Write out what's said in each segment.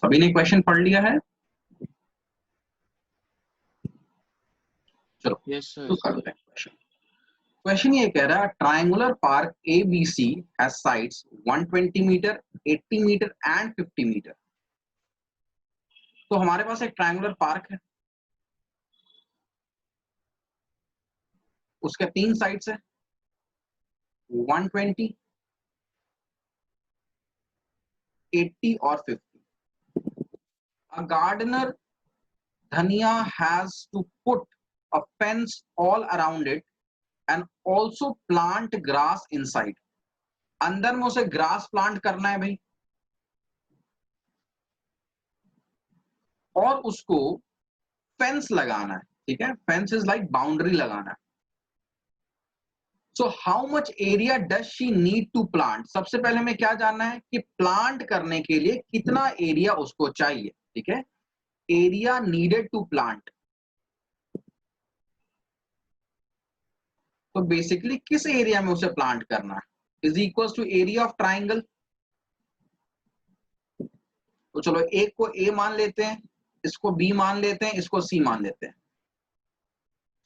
सभी ने क्वेश्चन पढ़ लिया है? चलो यस सर। शुरू करते हैं क्वेश्चन। क्वेश्चन ये कह रहा है triangular park A B C has sides 120 metre, 80 metre and 50 metre. तो हमारे पास एक ट्रायंगुलर पार्क है, उसके 3 साइड्स है 120, 80 और 50। A gardener Dhaniya has to put a fence all around it and also plant grass inside। अंदर में उसे ग्रास प्लांट करना है भाई, और उसको फेंस लगाना है। ठीक है, फेंस इज लाइक बाउंड्री लगाना है। So how much area does she need to plant. सबसे पहले हमें क्या जानना है कि प्लांट करने के लिए कितना एरिया उसको चाहिए। ठीक है, एरिया नीडेड टू प्लांट। तो बेसिकली किस एरिया में उसे प्लांट करना है is equal to area of triangle. तो चलो एक को ए मान लेते हैं, इसको बी मान लेते हैं, इसको सी मान लेते हैं।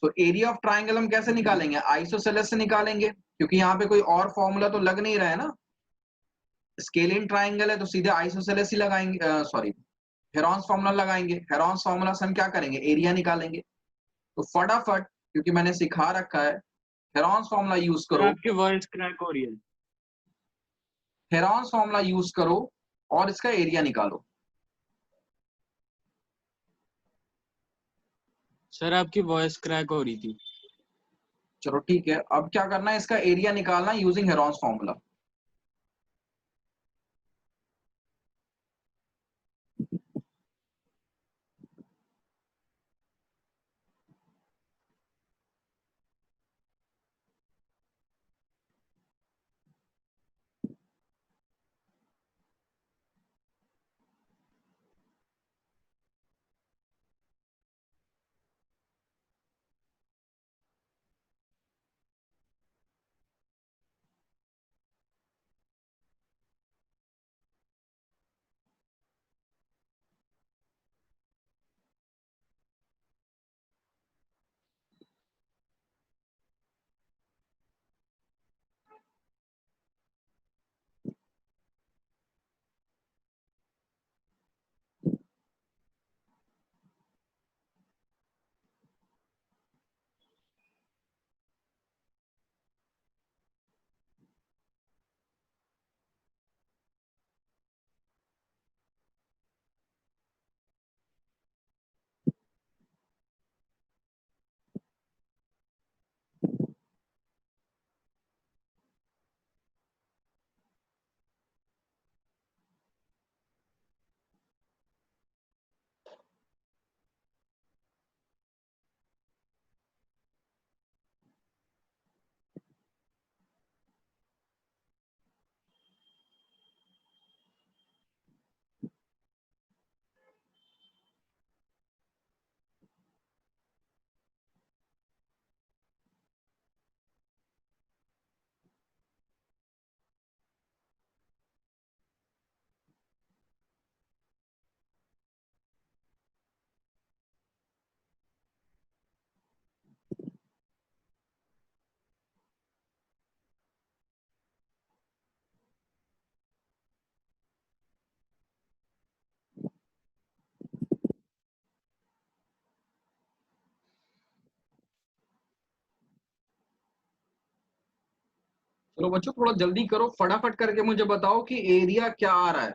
तो एरिया ऑफ ट्राइंगल हम कैसे निकालेंगे? आइसोसेलेस से निकालेंगे, क्योंकि यहाँ पे कोई और फॉर्मूला तो लग नहीं रहा है ना। स्केलिन ट्राइंगल है तो सीधे आइसोसेलेस ही लगाएंगे, सॉरी हेरॉन्स फॉर्मूला लगाएंगे। हेरॉन्स फॉर्मूला से हम क्या करेंगे? एरिया निकालेंगे। तो फटाफट, क्योंकि मैंने सिखा रखा है, हेरॉन्स फॉर्मूला यूज सर करो। आपकी वॉइस क्रैक हो रही है। हेरॉन्स फॉर्मूला यूज करो और इसका एरिया निकालो। सर आपकी वॉइस क्रैक हो रही थी। चलो ठीक है, अब क्या करना है, इसका एरिया निकालना यूजिंग हेरॉन्स फॉर्मूला। चलो बच्चों थोड़ा जल्दी करो, फटाफट करके मुझे बताओ कि एरिया क्या आ रहा है।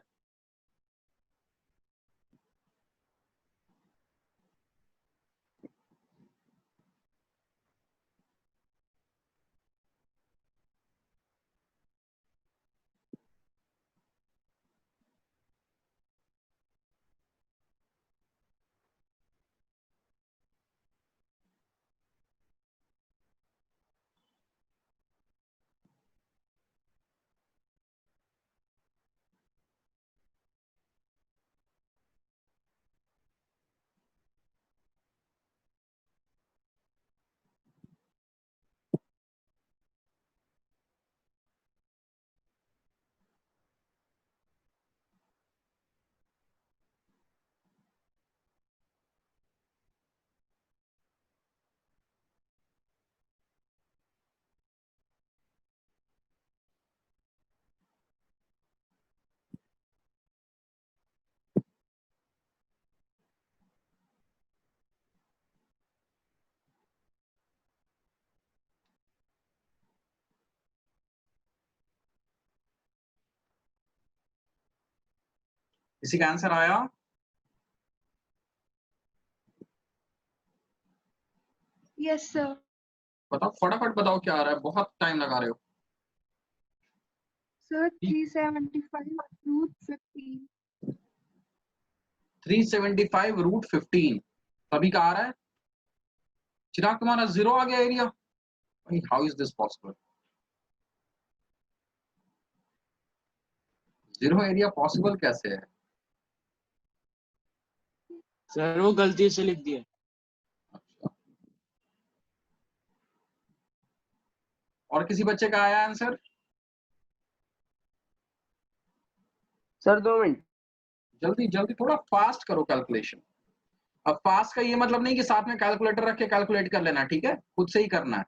किसी का आंसर आया? Yes sir. बताओ फटाफट बताओ क्या आ रहा है, बहुत टाइम लगा रहे हो। Sir 375 root 15। 375 रूट 15 सभी का आ रहा है। चिराग तुम्हारा 0 आ गया area, how is this possible? 0 area possible कैसे है? सर वो गलती से लिख दिया। अच्छा, और किसी बच्चे का आया आंसर? Sir 2 minute. जल्दी जल्दी थोड़ा फास्ट करो कैलकुलेशन। अब फास्ट का ये मतलब नहीं कि साथ में कैलकुलेटर रख के कैलकुलेट कर लेना, ठीक है, खुद से ही करना है।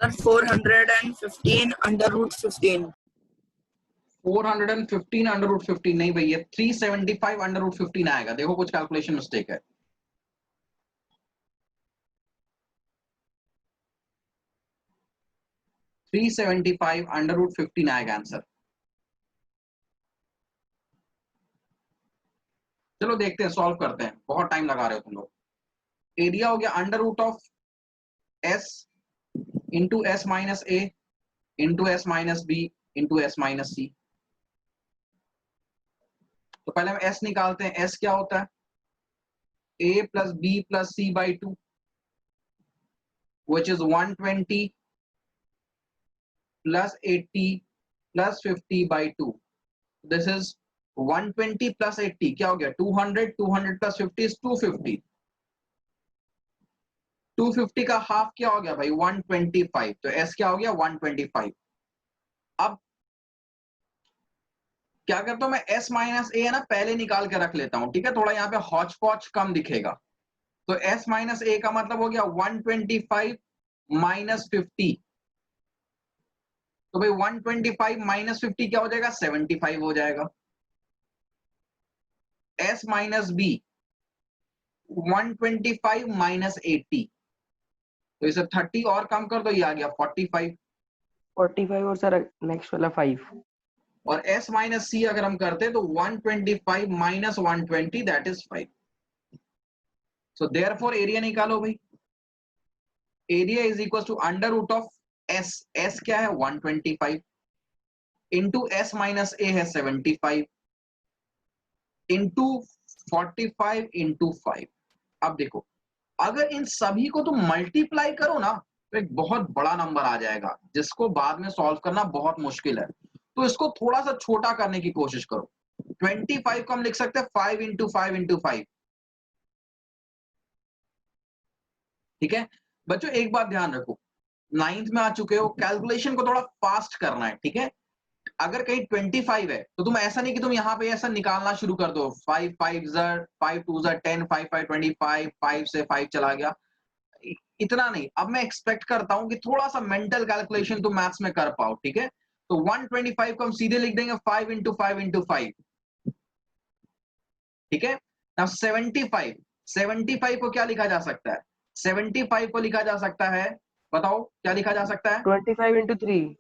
Sir 415 under root 15। 415 under root 15 नहीं भैया, 375 अंडर रूट 15 आएगा। देखो कुछ कैलकुलेशन मिस्टेक है। $375 अंडर रूट 15 आएगा आंसर। चलो देखते हैं, सॉल्व करते हैं, बहुत टाइम लगा रहे हो तुम लोग। एरिया हो गया under root of s into S minus A into S minus B into S minus C. तो पहले हम s निकालते हैं। s क्या होता है? a plus B plus C by 2 which is 120 plus 80 plus 50 by 2. This is 120 plus 80 क्या हो गया? 200 200 plus 50 is 250। 250 का हाफ क्या हो गया भाई? 125। तो s क्या हो गया? 125। अब क्या करता हूं मैं, s माइनस ए है ना, पहले निकाल के रख लेता हूं, ठीक है, थोड़ा यहाँ पे हॉच पॉच कम दिखेगा। तो s माइनस ए का मतलब हो गया 125 माइनस 50। तो भाई 125 माइनस 50 क्या हो जाएगा? 75 हो जाएगा। s माइनस बी 125 माइनस 80, तो इसे 30 और कम कर दो, ये आ गया 45। 45 और सर नेक्स्ट वाला 5। और s माइनस सी अगर हम करते तो 125 minus 120 that is 5। So therefore area निकालो भाई। Area is equal to under root of s। s क्या है? 125 इंटू s माइनस ए है 75 इंटू 45 इंटू 5। अब देखो, अगर इन सभी को तुम मल्टीप्लाई करो ना तो एक बहुत बड़ा नंबर आ जाएगा जिसको बाद में सॉल्व करना बहुत मुश्किल है। तो इसको थोड़ा सा छोटा करने की कोशिश करो। 25 को हम लिख सकते हैं 5 इंटू 5 इंटू 5, ठीक है। बच्चों एक बात ध्यान रखो, 9th में आ चुके हो, कैलकुलेशन को थोड़ा फास्ट करना है, ठीक है। अगर कहीं 25 है तो तुम ऐसा नहीं कि तुम यहाँ पे ऐसा निकालना शुरू कर दो, 5 5 5 2 10 5 5 25 5 से 5 चला गया, इतना नहीं। अब मैं एक्सपेक्ट करता हूं कि थोड़ा सा मेंटल कैलकुलेशन तुम मैथ्स में कर पाओ, ठीक है। तो 125 को हम सीधे लिख देंगे 5 इंटू 5 इंटू 5, ठीक है। नाउ 75 को क्या लिखा जा सकता है? 75 को लिखा जा सकता है, बताओ क्या लिखा जा सकता है? 25 इंटू 3।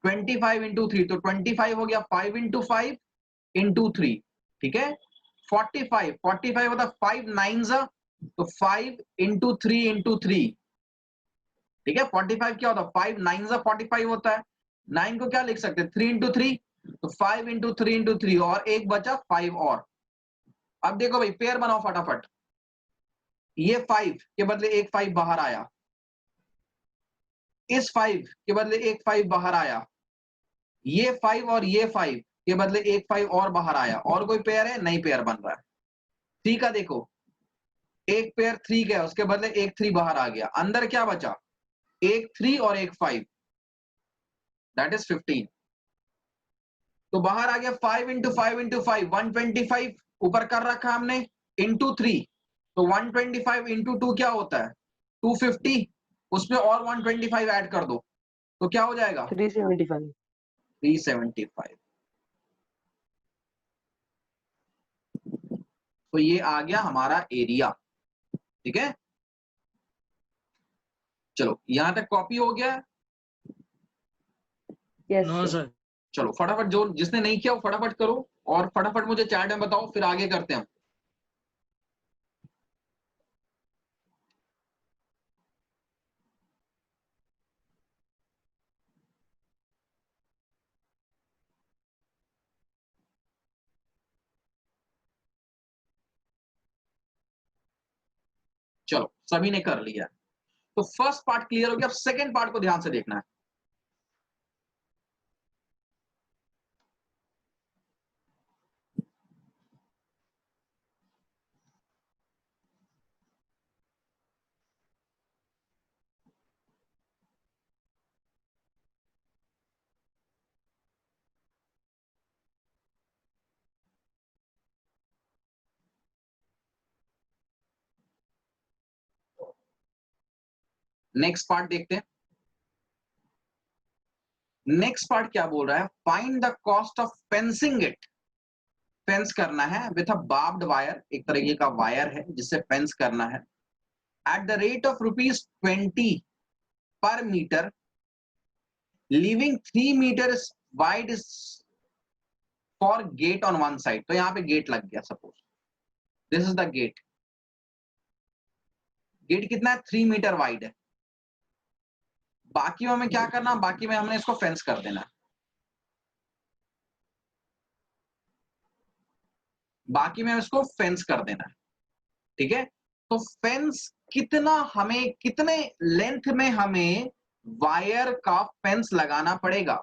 25 इंटू 3, तो 25 हो गया 5 इंटू 5 इंटू 3, ठीक है। 45 होता है 5 9 तो 5 इंटू 3 इंटू 3, ठीक है। 45 क्या होता है? 5 9 45 होता है। 9 को क्या लिख सकते हैं? 3 इंटू 3, तो 5 इंटू 3 इंटू 3, और एक बचा 5 और। अब देखो भाई, पेयर बनाओ फटाफट। ये 5 के बदले एक 5 बाहर आया, इस 5 के बदले एक 5 बाहर आया, ये 5 और ये 5 के बदले एक 5 और बाहर आया। और कोई पेयर है? नहीं, पेयर बन रहा है। 3 का देखो, एक पेयर 3 का है, उसके बदले एक 3 बाहर आ गया, अंदर क्या बचा? एक 3 और एक 5, दैट इज 15। तो बाहर आ गया 5 इंटू 5 इंटू 5, 125 ऊपर कर रखा हमने, इंटू 3, तो 125 इंटू 2 क्या होता है? 250, उसमें और 125 ऐड कर दो तो क्या हो जाएगा? 375। 375। तो ये आ गया हमारा एरिया, ठीक है। चलो यहां तक कॉपी हो गया। Yes no sir. सर। चलो फटाफट, जो जिसने नहीं किया वो फटाफट करो और फटाफट मुझे चैट में बताओ, फिर आगे करते हैं हम। चलो सभी ने कर लिया, तो फर्स्ट पार्ट क्लियर हो गया। अब सेकेंड पार्ट को ध्यान से देखना है। नेक्स्ट पार्ट देखते हैं। नेक्स्ट पार्ट क्या बोल रहा है? Find the cost of fencing it. Fence करना है विथ अ बार्ब्ड वायर, एक तरीके का वायर है जिससे फेंस करना है, एट द रेट ऑफ ₹20 पर metre, leaving 3 metre wide for gate on one side. तो यहां पे गेट लग गया, suppose this is the gate. Gate कितना है? 3 मीटर वाइड है। बाकी में हमें क्या करना? बाकी में हमने इसको फेंस कर देना। बाकी में इसको फेंस कर देना है, ठीक है। तो फेंस कितना हमें, कितने लेंथ में हमें वायर का फेंस लगाना पड़ेगा?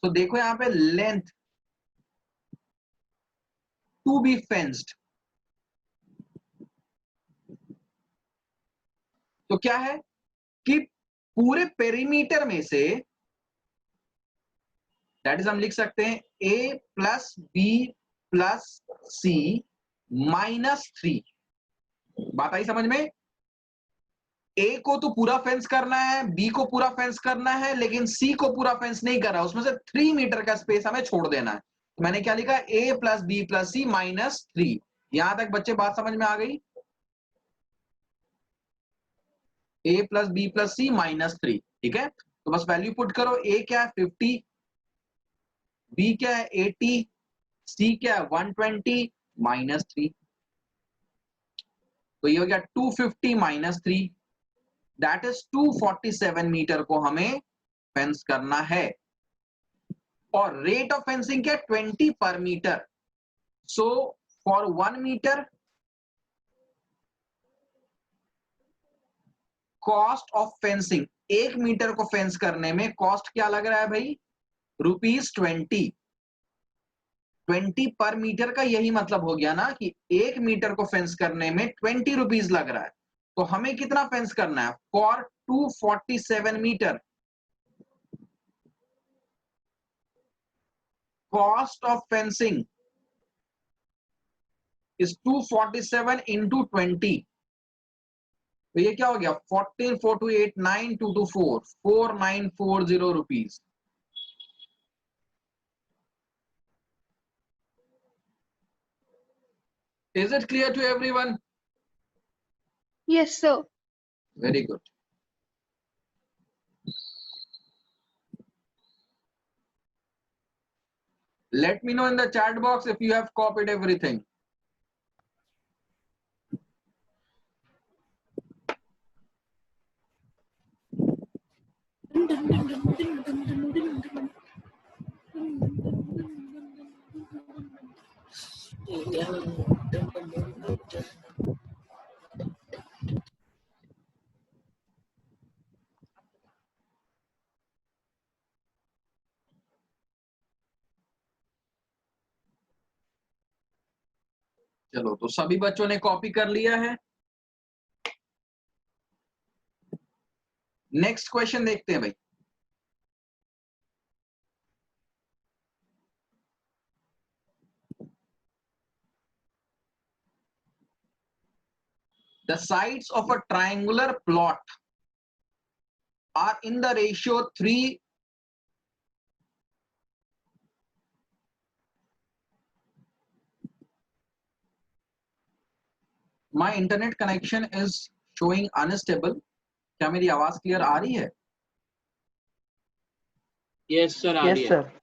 तो देखो यहां पे लेंथ टू बी फेंस्ड, तो क्या है कि पूरे पेरीमीटर में से, दैट इज हम लिख सकते हैं a प्लस बी प्लस सी -3। बात आई समझ में? ए को तो पूरा फेंस करना है, बी को पूरा फेंस करना है, लेकिन सी को पूरा फेंस नहीं कर रहा, उसमें से 3 मीटर का स्पेस हमें छोड़ देना है। तो मैंने क्या लिखा? a प्लस बी प्लस सी -3। यहां तक बच्चे बात समझ में आ गई? a प्लस बी प्लस सी -3, ठीक है। तो बस वैल्यू पुट करो। a क्या है? 50, b क्या है? 80, c क्या है? 120 -3। तो ये हो गया 250 -3, दैट इज 247 मीटर को हमें फेंस करना है। और रेट ऑफ फेंसिंग क्या? 20 पर metre. So for 1 metre, cost of fencing, 1 metre को फेंस करने में कॉस्ट क्या लग रहा है भाई? ₹20। 20 पर मीटर का यही मतलब हो गया ना कि 1 मीटर को फेंस करने में ₹20 लग रहा है। तो हमें कितना फेंस करना है? For 247 metre, cost of fencing is 247 into 20। तो ये क्या हो गया? 14 4289 224 4940 rupees. Is it clear to everyone? Yes, sir. Very good. Let me know in the chat box if you have copied everything. चलो तो सभी बच्चों ने कॉपी कर लिया है। नेक्स्ट क्वेश्चन देखते हैं भाई। The sides of a triangular plot are in the ratio 3. My internet connection is showing unstable. क्या मेरी आवाज क्लियर आ रही है? यस सर आ रही यस है। सर।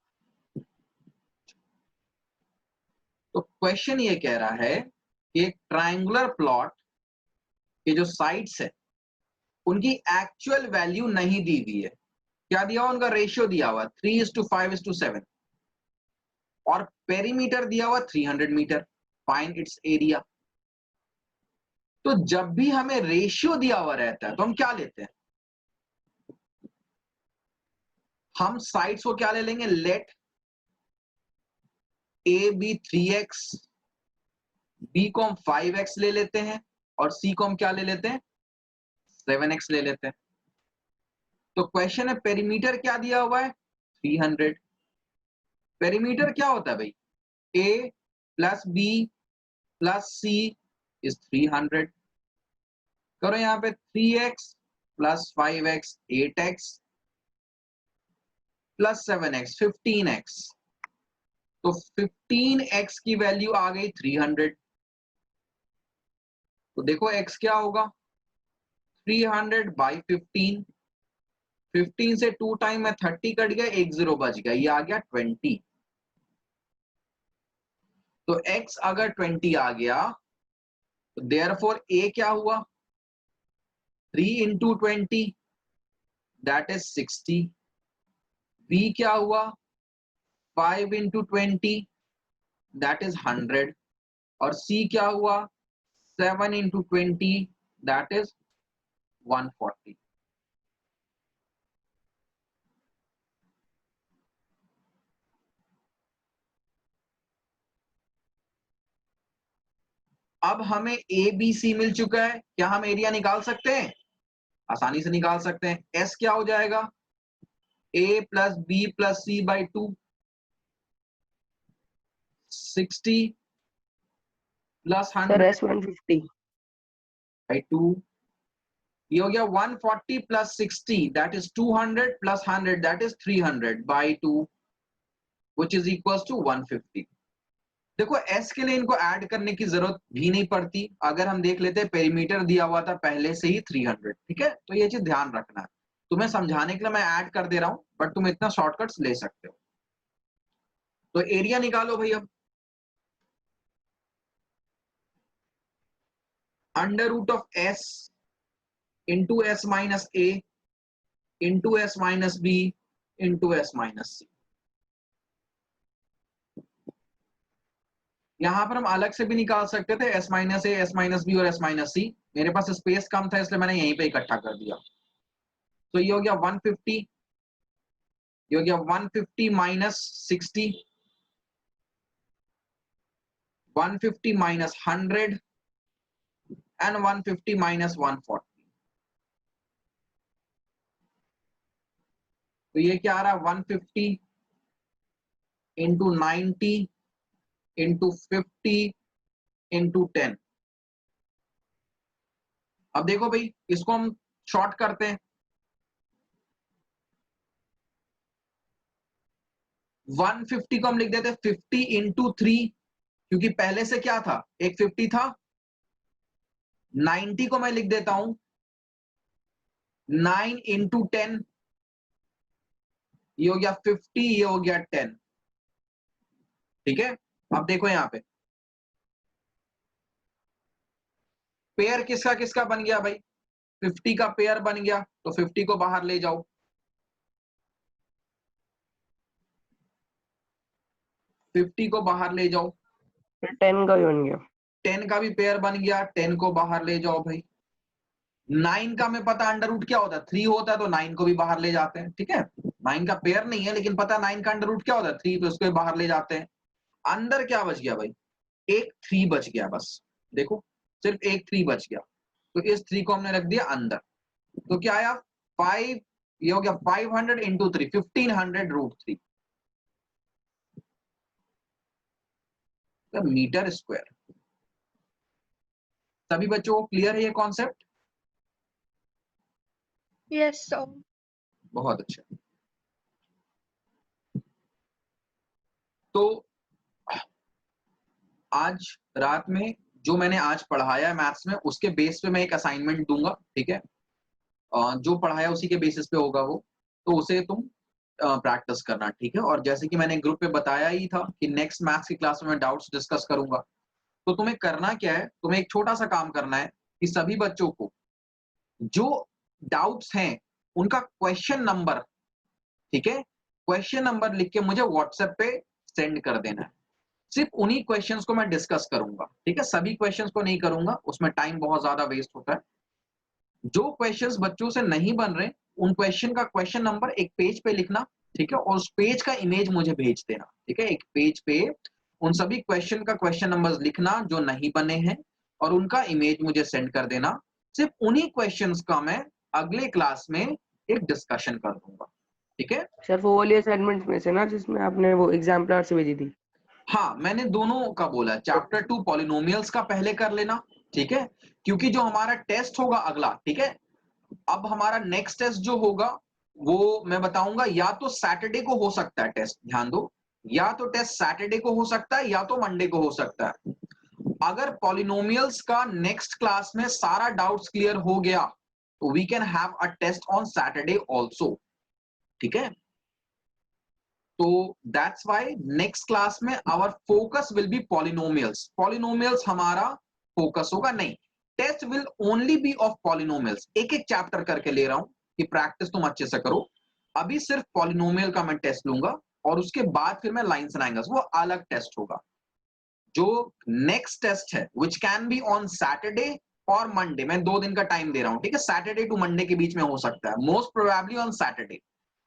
तो क्वेश्चन ये कह रहा है कि एक ट्रायंगुलर प्लॉट के जो साइड्स है उनकी एक्चुअल वैल्यू नहीं दी हुई है। क्या दिया हुआ? उनका रेशियो दिया हुआ 3:5:7 और पेरीमीटर दिया हुआ 300 मीटर। Find its area. तो जब भी हमें रेशियो दिया हुआ रहता है तो हम क्या लेते हैं? हम साइड्स को क्या ले लेंगे? Late A B 3x, B को हम 5x ले लेते हैं और सी को हम क्या ले लेते हैं? 7x ले लेते हैं। तो क्वेश्चन है पेरीमीटर क्या दिया हुआ है? 300। पेरीमीटर क्या होता है भाई? a plus B plus c is 300। करो यहां पे 3x plus 5x 8x plus 7x 15x। तो 15x की वैल्यू आ गई 300। तो देखो x क्या होगा? 300 बाई 15। 15 से 2 टाइम में 30 कट गया, 1 0 बच गया, ये आ गया 20। तो x अगर 20 आ गया तो देयरफॉर a क्या हुआ? 3 इंटू 20 दैट इज 60। b क्या हुआ? 5 इंटू 20 दैट इज 100। और c क्या हुआ? 7 इंटू 20 दैट इज 140। अब हमें ए बी सी मिल चुका है। क्या हम एरिया निकाल सकते हैं? आसानी से निकाल सकते हैं। एस क्या हो जाएगा? A plus B plus C by 2, 60 plus sir 100 S 150। By 2। ये हो गया 140 plus 60 that is 200 plus 100 that is 300 by 2 which is equal to 150। देखो एस के लिए इनको ऐड करने की जरूरत भी नहीं पड़ती। अगर हम देख लेते हैं पेरीमीटर दिया हुआ था पहले से ही 300। ठीक है, तो ये चीज ध्यान रखना है। तुम्हें समझाने के लिए मैं ऐड कर दे रहा हूं, बट तुम इतना शॉर्टकट्स ले सकते हो। तो एरिया निकालो भाई। अब under root of S into S minus A into S minus B into S minus C. यहां पर हम अलग से भी निकाल सकते थे, S minus A, S minus B और एस माइनस सी। मेरे पास स्पेस कम था इसलिए मैंने यहीं पे इकट्ठा कर दिया। तो ये हो गया 150, ये हो गया 150 माइनस 60, 150 माइनस 100 एंड 150 माइनस 140। तो ये क्या आ रहा है? 150 इंटू 90 इंटू 50 इंटू 10। अब देखो भाई, इसको हम शॉर्ट करते हैं। 150 को हम लिख देते 50 इंटू 3, क्योंकि पहले से क्या था? एक 50 था। 90 को मैं लिख देता हूं 9 इंटू 10, ये हो गया 50, ये हो गया 10। ठीक है, अब देखो यहां पे पेयर किसका किसका बन गया भाई? 50 का पेयर बन गया, तो 50 को बाहर ले जाओ। 50 को बाहर ले जाओ। फिर 10 का भी बन गया। 10 का भी पेयर बन गया, 10 को बाहर ले जाओ भाई। 9 का हमें पता अंडर रूट क्या होता है? 3 होता है, तो 9 को भी बाहर ले जाते हैं। ठीक है, 9 का पेयर नहीं है लेकिन पता 9 का अंडर रूट क्या होता है? 3, तो उसको भी बाहर ले जाते हैं। अंदर क्या बच गया भाई? एक 3 बच गया बस। देखो, सिर्फ एक 3 बच गया, तो इस 3 को हमने रख दिया अंदर। तो क्या आया? 5, ये हो गया 500 इंटू 3, 1500 रूट 3 मीटर स्क्वायर। सभी बच्चों को क्लियर है ये कॉन्सेप्ट? Yes, sir. बहुत अच्छा। तो आज रात में जो मैंने आज पढ़ाया मैथ्स में, उसके बेस पे मैं एक असाइनमेंट दूंगा। ठीक है, जो पढ़ाया उसी के बेसिस पे होगा वो, तो उसे तुम प्रैक्टिस करना, ठीक है। और जैसे कि मैंने ग्रुप पे बताया ही था कि नेक्स्ट मैथ्स की क्लास में मैं डाउट्स डिस्कस करूंगा। तो तुम्हें करना क्या है, तुम्हें एक छोटा सा काम करना है कि सभी बच्चों को जो डाउट्स हैं उनका क्वेश्चन नंबर, ठीक है, क्वेश्चन नंबर लिख के मुझे व्हाट्सएप पे सेंड कर देना है। सिर्फ उन्हीं क्वेश्चंस को मैं डिस्कस करूंगा, ठीक है, सभी क्वेश्चंस को नहीं करूंगा, उसमें टाइम बहुत ज्यादा वेस्ट होता है। जो क्वेश्चंस बच्चों से नहीं बन रहे, उन क्वेश्चन का क्वेश्चन नंबर एक पेज पे लिखना, ठीक है, और उस पेज का इमेज मुझे भेज देना, ठीक है। एक पेज पे उन सभी क्वेश्चन का क्वेश्चन नंबर्स लिखना जो नहीं बने हैं और उनका इमेज मुझे सेंड कर देना। सिर्फ उन्हीं क्वेश्चंस का मैं अगले क्लास में एक डिस्कशन कर दूंगा, ठीक है। सर वो वाली असाइनमेंट में से ना जिसमें आपने वो एग्जाम्पलर से भेजी थी। हाँ, मैंने दोनों का बोला, चैप्टर 2 पॉलिनोमियल्स का पहले कर लेना, ठीक है, क्योंकि जो हमारा टेस्ट होगा अगला, ठीक है, अब हमारा नेक्स्ट टेस्ट जो होगा वो मैं बताऊंगा, या तो सैटरडे को हो सकता है टेस्ट, ध्यान दो, या तो टेस्ट सैटरडे को हो सकता है या तो मंडे को हो सकता है। अगर पॉलिनोमियल्स का नेक्स्ट क्लास में सारा डाउट्स क्लियर हो गया तो we can have a test on Saturday also, ठीक है। तो दैट्स व्हाई नेक्स्ट क्लास में our focus will be polynomials. Polynomials हमारा फोकस होगा, नहीं, test will only be of polynomials. एक एक चैप्टर करके ले रहा हूं कि प्रैक्टिस तुम अच्छे से करो। अभी सिर्फ पॉलिनोमियल का मैं टेस्ट लूंगा और उसके बाद फिर मैं लाइन्स एंड एंगल्स, वो अलग टेस्ट होगा। जो नेक्स्ट टेस्ट है which can be on Saturday और मंडे, मैं 2 दिन का टाइम दे रहा हूं, ठीक है, सैटरडे टू मंडे के बीच में हो सकता है, मोस्ट प्रोबेबली ऑन सैटरडे।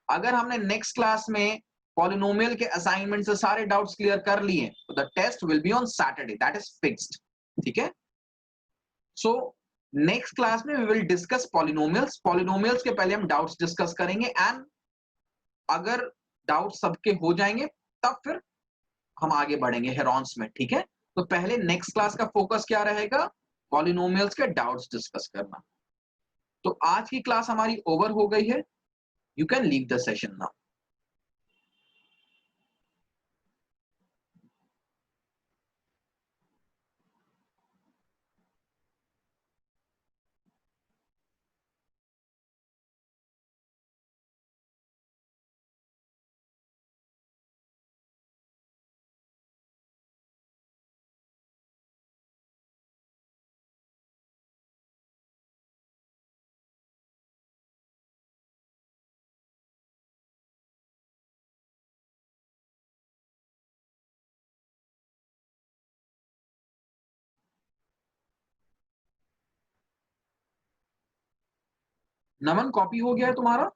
अगर हमने नेक्स्ट क्लास में पॉलिनोमियल के असाइनमेंट से सारे डाउट्स क्लियर कर लिए तो the test will be on Saturday, that is fixed, ठीक है। सो नेक्स्ट क्लास में we will discuss polynomials. Polynomials के पहले हम डाउट्स डिस्कस करेंगे एंड अगर डाउट सबके हो जाएंगे तब फिर हम आगे बढ़ेंगे हेरॉन्स में, ठीक है। तो पहले नेक्स्ट क्लास का फोकस क्या रहेगा, पॉलिनोमियल्स के डाउट्स डिस्कस करना। तो आज की क्लास हमारी ओवर हो गई है, you can leave the session now. Naman, copy हो गया है तुम्हारा?